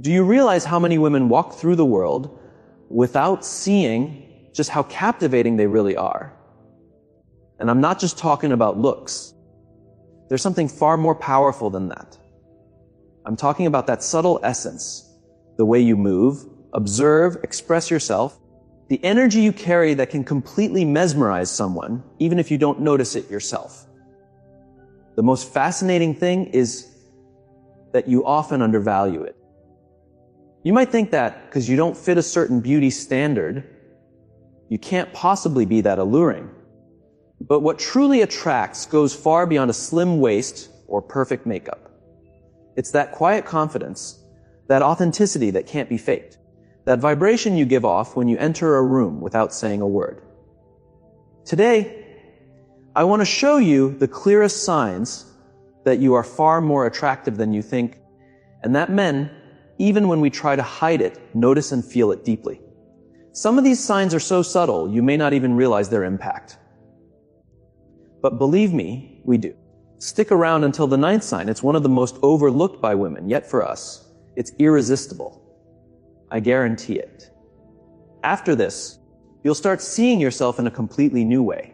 Do you realize how many women walk through the world without seeing just how captivating they really are? And I'm not just talking about looks. There's something far more powerful than that. I'm talking about that subtle essence, the way you move, observe, express yourself, the energy you carry that can completely mesmerize someone, even if you don't notice it yourself. The most fascinating thing is that you often undervalue it. You might think that because you don't fit a certain beauty standard, you can't possibly be that alluring. But what truly attracts goes far beyond a slim waist or perfect makeup. It's that quiet confidence, that authenticity that can't be faked, that vibration you give off when you enter a room without saying a word. Today, I want to show you the clearest signs that you are far more attractive than you think, and that men, even when we try to hide it, notice and feel it deeply. Some of these signs are so subtle, you may not even realize their impact. But believe me, we do. Stick around until the 9th sign. It's one of the most overlooked by women, yet for us, it's irresistible. I guarantee it. After this, you'll start seeing yourself in a completely new way.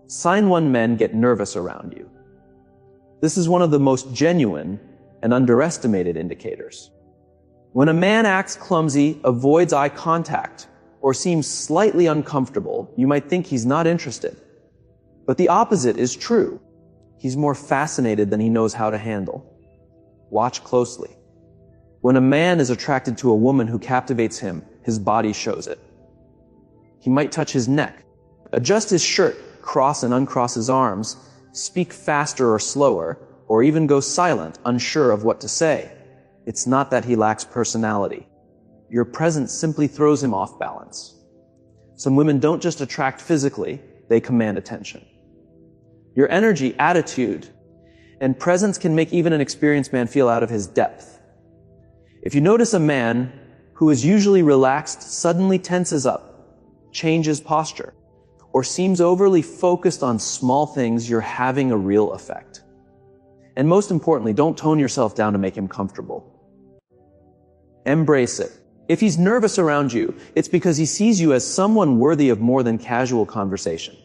Sign 1 men get nervous around you. This is one of the most genuine and underestimated indicators. When a man acts clumsy, avoids eye contact, or seems slightly uncomfortable, you might think he's not interested. But the opposite is true. He's more fascinated than he knows how to handle. Watch closely. When a man is attracted to a woman who captivates him, his body shows it. He might touch his neck, adjust his shirt, cross and uncross his arms, speak faster or slower, or even go silent, unsure of what to say. It's not that he lacks personality. Your presence simply throws him off balance. Some women don't just attract physically, they command attention. Your energy, attitude, and presence can make even an experienced man feel out of his depth. If you notice a man who is usually relaxed suddenly tenses up, changes posture, or seems overly focused on small things, you're having a real effect. And most importantly, don't tone yourself down to make him comfortable. Embrace it. If he's nervous around you, it's because he sees you as someone worthy of more than casual conversation.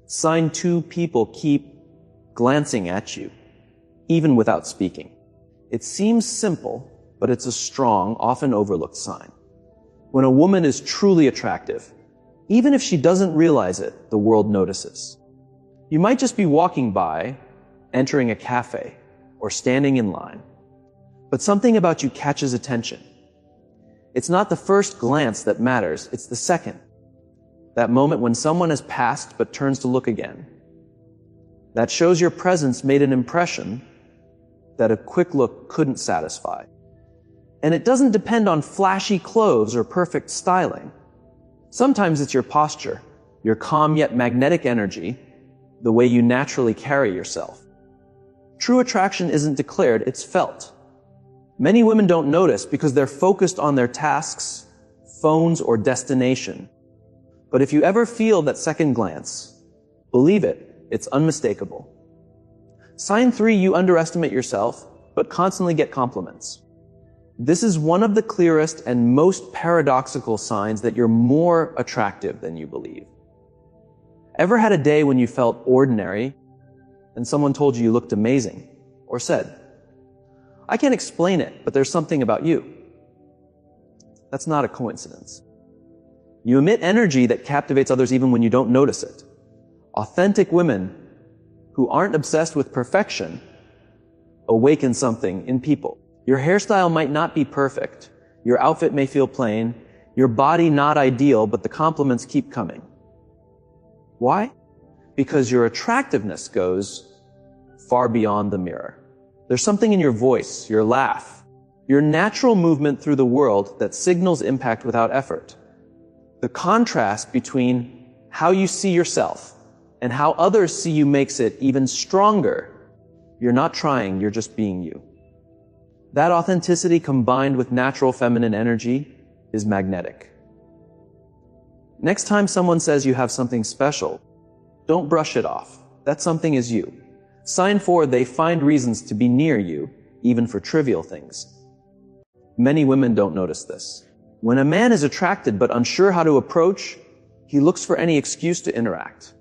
Sign 2 people keep glancing at you, even without speaking. It seems simple, but it's a strong, often overlooked sign. When a woman is truly attractive, even if she doesn't realize it, the world notices. You might just be walking by, entering a cafe, or standing in line, but something about you catches attention. It's not the first glance that matters, it's the second. That moment when someone has passed but turns to look again. That shows your presence made an impression that a quick look couldn't satisfy. And it doesn't depend on flashy clothes or perfect styling. Sometimes it's your posture, your calm yet magnetic energy, the way you naturally carry yourself. True attraction isn't declared, it's felt. Many women don't notice because they're focused on their tasks, phones, or destination. But if you ever feel that second glance, believe it, it's unmistakable. Sign 3, you underestimate yourself, but constantly get compliments. This is one of the clearest and most paradoxical signs that you're more attractive than you believe. Ever had a day when you felt ordinary and someone told you looked amazing, or said, "I can't explain it, but there's something about you"? That's not a coincidence. You emit energy that captivates others even when you don't notice it. Authentic women who aren't obsessed with perfection awaken something in people. Your hairstyle might not be perfect. Your outfit may feel plain. Your body not ideal, but the compliments keep coming. Why? Because your attractiveness goes far beyond the mirror. There's something in your voice, your laugh, your natural movement through the world that signals impact without effort. The contrast between how you see yourself and how others see you makes it even stronger. You're not trying, you're just being you. That authenticity combined with natural feminine energy is magnetic. Next time someone says you have something special, don't brush it off. That something is you. Sign 4, they find reasons to be near you, even for trivial things. Many women don't notice this. When a man is attracted but unsure how to approach, he looks for any excuse to interact.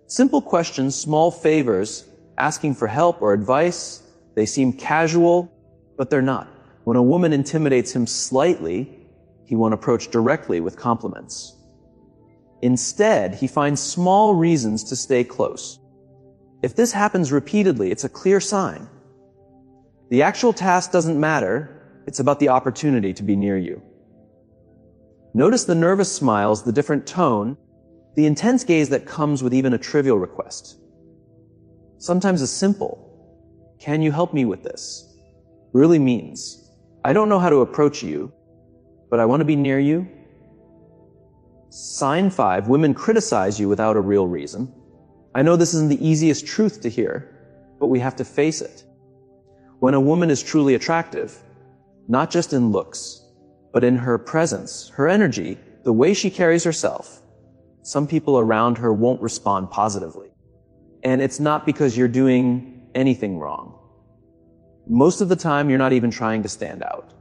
Simple questions, small favors, asking for help or advice, they seem casual, but they're not. When a woman intimidates him slightly, he won't approach directly with compliments. Instead, he finds small reasons to stay close. If this happens repeatedly, it's a clear sign. The actual task doesn't matter, it's about the opportunity to be near you. Notice the nervous smiles, the different tone, the intense gaze that comes with even a trivial request. Sometimes a simple, "Can you help me with this?" really means, "I don't know how to approach you, but I want to be near you." Sign 5, women criticize you without a real reason. I know this isn't the easiest truth to hear, but we have to face it. When a woman is truly attractive, not just in looks, but in her presence, her energy, the way she carries herself, some people around her won't respond positively. And it's not because you're doing anything wrong. Most of the time, you're not even trying to stand out.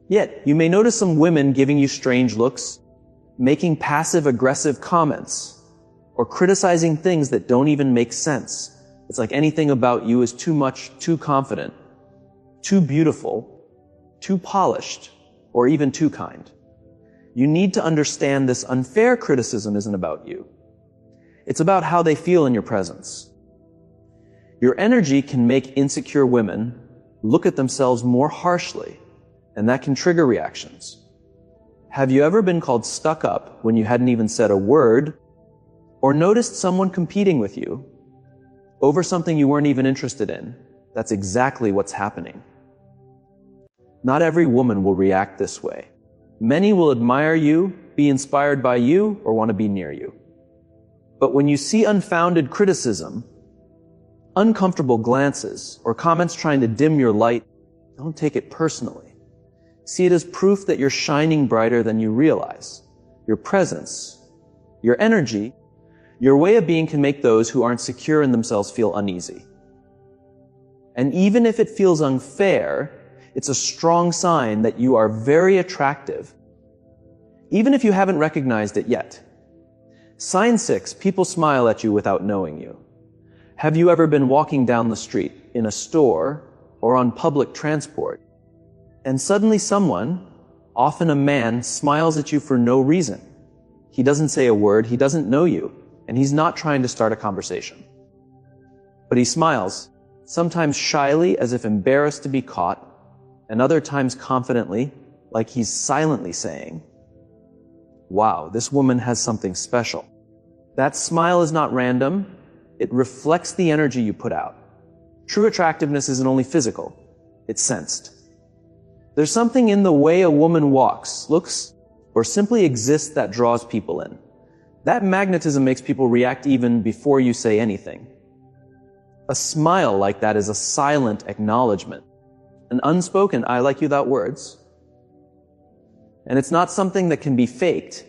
Yet, you may notice some women giving you strange looks, making passive-aggressive comments, or criticizing things that don't even make sense. It's like anything about you is too much, too confident, too beautiful, too polished, or even too kind. You need to understand this unfair criticism isn't about you. It's about how they feel in your presence. Your energy can make insecure women look at themselves more harshly, and that can trigger reactions. Have you ever been called stuck up when you hadn't even said a word, or noticed someone competing with you over something you weren't even interested in? That's exactly what's happening. Not every woman will react this way. Many will admire you, be inspired by you, or want to be near you. But when you see unfounded criticism, uncomfortable glances, or comments trying to dim your light, don't take it personally. See it as proof that you're shining brighter than you realize. Your presence, your energy, your way of being can make those who aren't secure in themselves feel uneasy. And even if it feels unfair, it's a strong sign that you are very attractive, even if you haven't recognized it yet. Sign 6, people smile at you without knowing you. Have you ever been walking down the street, in a store, or on public transport, and suddenly someone, often a man, smiles at you for no reason? He doesn't say a word, he doesn't know you, and he's not trying to start a conversation. But he smiles, sometimes shyly as if embarrassed to be caught, and other times confidently, like he's silently saying, "Wow, this woman has something special." That smile is not random. It reflects the energy you put out. True attractiveness isn't only physical, it's sensed. There's something in the way a woman walks, looks, or simply exists that draws people in. That magnetism makes people react even before you say anything. A smile like that is a silent acknowledgement, an unspoken "I like you" without words. And it's not something that can be faked.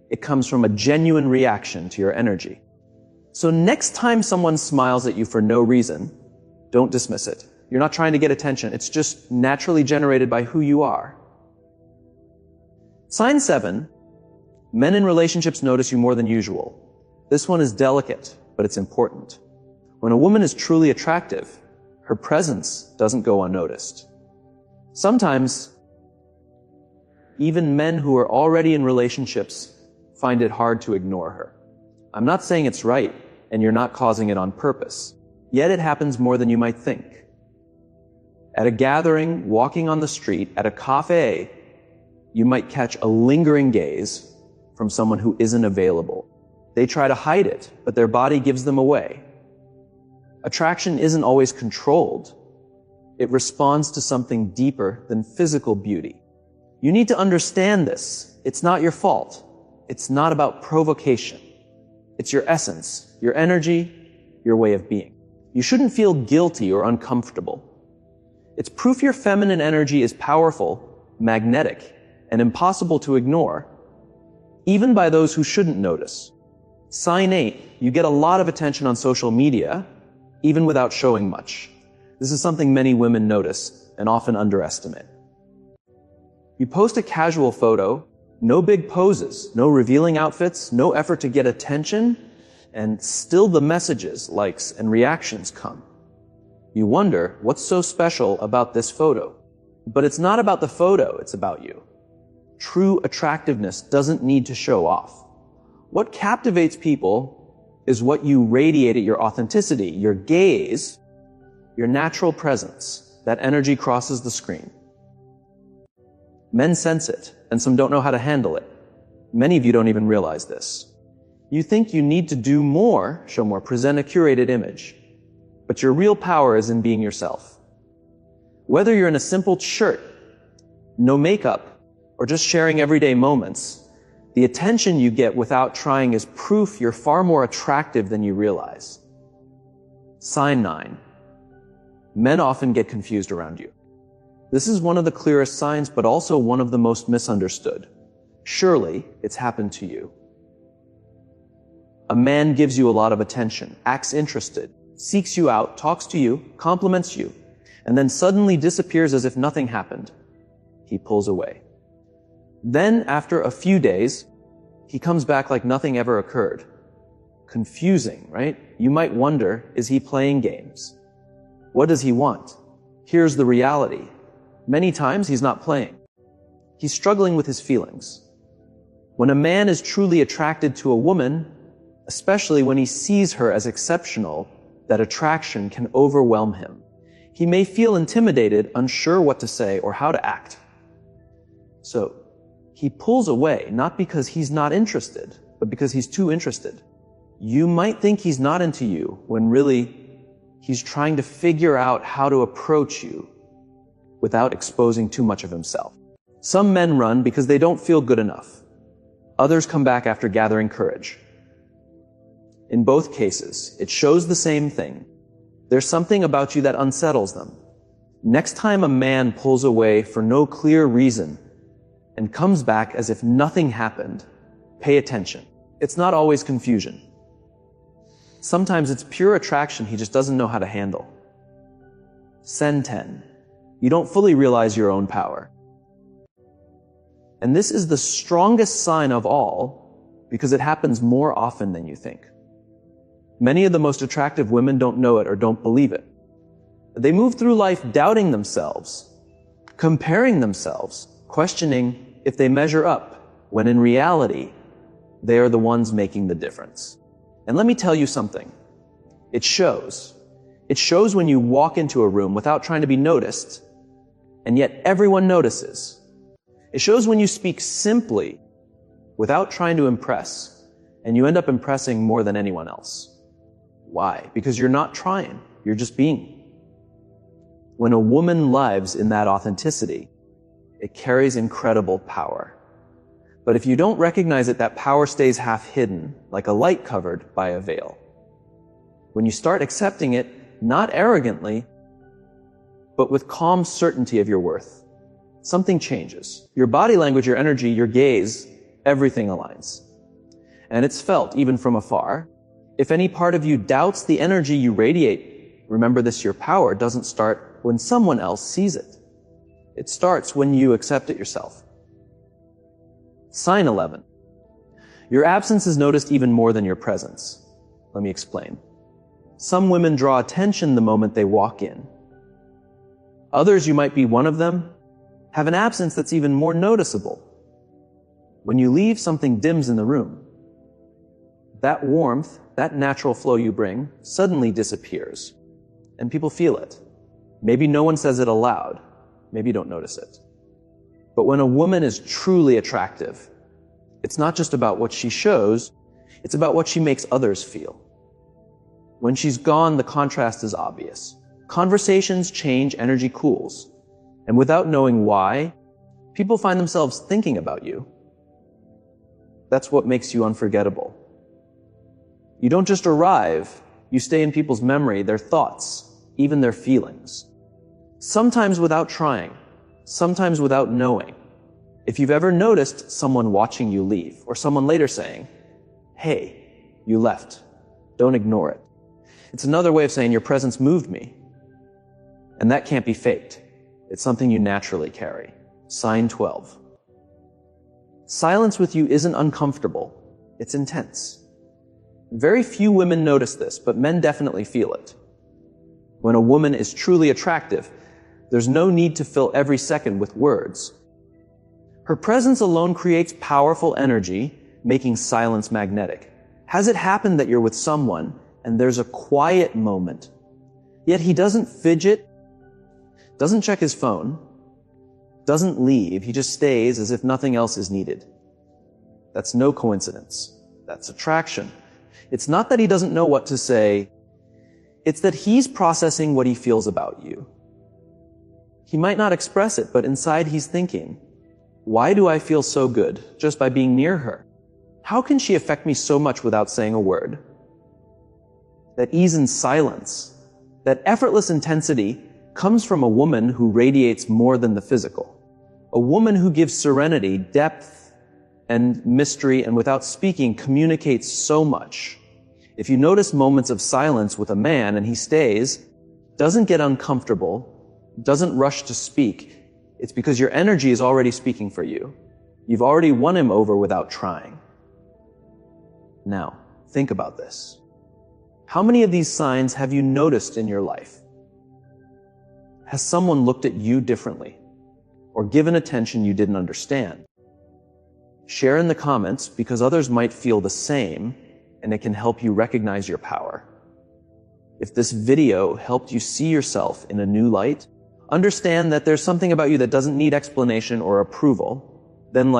It comes from a genuine reaction to your energy. So next time someone smiles at you for no reason, don't dismiss it. You're not trying to get attention. It's just naturally generated by who you are. Sign 7, men in relationships notice you more than usual. This one is delicate, but it's important. When a woman is truly attractive, her presence doesn't go unnoticed. Sometimes, even men who are already in relationships find it hard to ignore her. I'm not saying it's right, and you're not causing it on purpose. Yet it happens more than you might think. At a gathering, walking on the street, at a cafe, you might catch a lingering gaze from someone who isn't available. They try to hide it, but their body gives them away. Attraction isn't always controlled. It responds to something deeper than physical beauty. You need to understand this. It's not your fault. It's not about provocation. It's your essence, your energy, your way of being. You shouldn't feel guilty or uncomfortable. It's proof your feminine energy is powerful, magnetic, and impossible to ignore, even by those who shouldn't notice. Sign 8, you get a lot of attention on social media, even without showing much. This is something many women notice and often underestimate. You post a casual photo, no big poses, no revealing outfits, no effort to get attention, and still the messages, likes, and reactions come. You wonder, what's so special about this photo? But it's not about the photo, it's about you. True attractiveness doesn't need to show off. What captivates people is what you radiate at your authenticity, your gaze, your natural presence. That energy crosses the screen. Men sense it, and some don't know how to handle it. Many of you don't even realize this. You think you need to do more, show more, present a curated image. But your real power is in being yourself. Whether you're in a simple shirt, no makeup, or just sharing everyday moments, the attention you get without trying is proof you're far more attractive than you realize. Sign 9. Men often get confused around you. This is one of the clearest signs, but also one of the most misunderstood. Surely, it's happened to you. A man gives you a lot of attention, acts interested, seeks you out, talks to you, compliments you, and then suddenly disappears as if nothing happened. He pulls away. Then, after a few days, he comes back like nothing ever occurred. Confusing, right? You might wonder, is he playing games? What does he want? Here's the reality. Many times he's not playing. He's struggling with his feelings. When a man is truly attracted to a woman, especially when he sees her as exceptional, that attraction can overwhelm him. He may feel intimidated, unsure what to say or how to act. So, he pulls away, not because he's not interested, but because he's too interested. You might think he's not into you, when really, he's trying to figure out how to approach you without exposing too much of himself. Some men run because they don't feel good enough. Others come back after gathering courage. In both cases, it shows the same thing. There's something about you that unsettles them. Next time a man pulls away for no clear reason and comes back as if nothing happened, pay attention. It's not always confusion. Sometimes it's pure attraction he just doesn't know how to handle. Sen 10. You don't fully realize your own power. And this is the strongest sign of all because it happens more often than you think. Many of the most attractive women don't know it or don't believe it. They move through life doubting themselves, comparing themselves, questioning if they measure up, when in reality, they are the ones making the difference. And let me tell you something. It shows. It shows when you walk into a room without trying to be noticed, and yet everyone notices. It shows when you speak simply, without trying to impress, and you end up impressing more than anyone else. Why? Because you're not trying. You're just being. When a woman lives in that authenticity, it carries incredible power. But if you don't recognize it, that power stays half hidden, like a light covered by a veil. When you start accepting it, not arrogantly, but with calm certainty of your worth, something changes. Your body language, your energy, your gaze, everything aligns. And it's felt even from afar. If any part of you doubts the energy you radiate, remember this, your power doesn't start when someone else sees it. It starts when you accept it yourself. Sign 11. Your absence is noticed even more than your presence. Let me explain. Some women draw attention the moment they walk in. Others, you might be one of them, have an absence that's even more noticeable. When you leave, something dims in the room. That warmth, that natural flow you bring, suddenly disappears. And people feel it. Maybe no one says it aloud. Maybe you don't notice it. But when a woman is truly attractive, it's not just about what she shows, it's about what she makes others feel. When she's gone, the contrast is obvious. Conversations change, energy cools. And without knowing why, people find themselves thinking about you. That's what makes you unforgettable. You don't just arrive, you stay in people's memory, their thoughts, even their feelings. Sometimes without trying, sometimes without knowing. If you've ever noticed someone watching you leave, or someone later saying, "Hey, you left. Don't ignore it." It's another way of saying your presence moved me. And that can't be faked. It's something you naturally carry. Sign 12. Silence with you isn't uncomfortable. It's intense. Very few women notice this, but men definitely feel it. When a woman is truly attractive, there's no need to fill every second with words. Her presence alone creates powerful energy, making silence magnetic. Has it happened that you're with someone and there's a quiet moment, yet he doesn't fidget, doesn't check his phone, doesn't leave, he just stays as if nothing else is needed? That's no coincidence. That's attraction. It's not that he doesn't know what to say, it's that he's processing what he feels about you. He might not express it, but inside he's thinking, why do I feel so good just by being near her? How can she affect me so much without saying a word? That ease in silence, that effortless intensity comes from a woman who radiates more than the physical. A woman who gives serenity, depth, and mystery, and without speaking communicates so much. If you notice moments of silence with a man and he stays, doesn't get uncomfortable, doesn't rush to speak, it's because your energy is already speaking for you. You've already won him over without trying. Now, think about this. How many of these signs have you noticed in your life? Has someone looked at you differently or given attention you didn't understand? Share in the comments because others might feel the same and it can help you recognize your power. If this video helped you see yourself in a new light, understand that there's something about you that doesn't need explanation or approval, then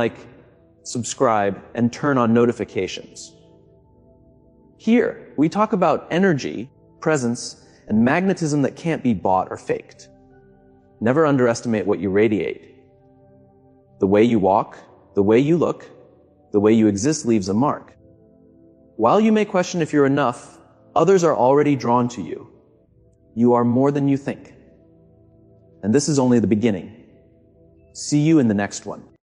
subscribe, and turn on notifications. Here, we talk about energy, presence, and magnetism that can't be bought or faked. Never underestimate what you radiate. The way you walk, the way you look, the way you exist leaves a mark. While you may question if you're enough, others are already drawn to you. You are more than you think. And this is only the beginning. See you in the next one.